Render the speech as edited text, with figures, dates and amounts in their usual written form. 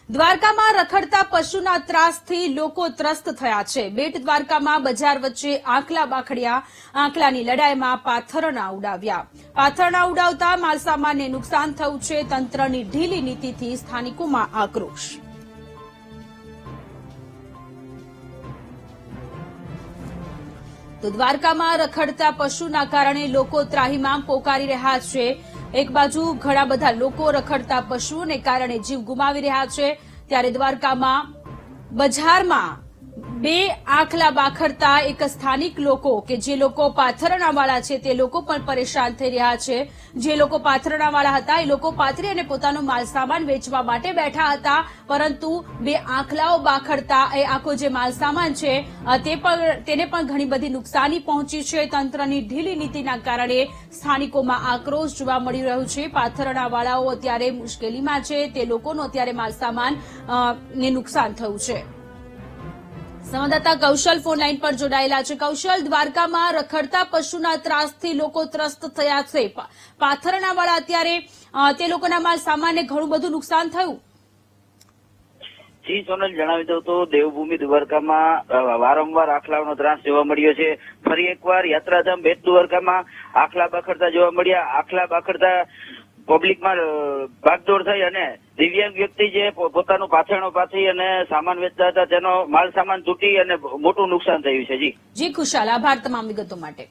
દ્વારકામાં રખડતા પશુના ત્રાસથી લોકો ત્રસ્ત થયા છે। બેટ દ્વારકામાં બજાર વચ્ચે આંકલા બાખડ્યા। આંકલાની લડાઈમાં પાથરણા ઉડાવ્યા। પાથરણા ઉડાવતા માલસામાનને નુકસાન થયું છે। તંત્રની ઢીલી નીતિથી સ્થાનિકોમાં આક્રોશ। તો દ્વારકામાં રખડતા પશુના કારણે લોકો ત્રાહિમામ પોકારી રહ્યા છે। એક બાજુ ઘણા બધા લોકો રખડતા પશુઓને કારણે જીવ ગુમાવી રહ્યા છે, ત્યારે દ્વારકામાં બજારમાં બે આંખલા બાખડતા એક સ્થાનિક લોકો કે જે લોકો પાથરણાવાળા છે તે લોકો પણ પરેશાન થઈ રહ્યા છે। જે લોકો પાથરણાવાળા હતા એ લોકો પાથરી અને પોતાનો માલસામાન વેચવા માટે બેઠા હતા, પરંતુ બે આંખલાઓ બાખડતા એ આખો જે માલસામાન છે તેને પણ ઘણી બધી નુકસાની પહોંચી છે। તંત્રની ઢીલી નીતિના કારણે સ્થાનિકોમાં આક્રોશ જોવા મળી રહ્યો છે। પાથરણાવાળાઓ અત્યારે મુશ્કેલીમાં છે, તે લોકોનો અત્યારે માલસામાન ને નુકસાન થયું છે। સંવાદદાતા કૌશલ ફોન લાઈન પર જોડાયેલા છે। કૌશલ, દ્વારકામાં રખડતા પશુના ત્રાસથી લોકો ત્રસ્ત થયા છે। પાથરણાવાળા અત્યારે તે લોકોના માલ સામાનને ઘણું બધું નુકસાન થયું। જી સોનલ, જણાવી દઉં તો દેવભૂમિ દ્વારકામાં વારંવાર આખલાઓનો ત્રાસ જોવા મળ્યો છે। ફરી એકવાર યાત્રાધામ બેટ દ્વારકામાં આખલા બાખડતા જોવા મળ્યા। આખલા બાખડતા પબ્લિકમાં ભાગદોડ થઈ અને દિવ્યાંગ વ્યક્તિ જે પોતાનું પાથરણો પાથરી અને સામાન વેચતા હતા તેનો માલ સામાન તૂટી અને મોટું નુકસાન થયું છે। જી ખુશાલ, આભાર તમામ વિગતો માટે।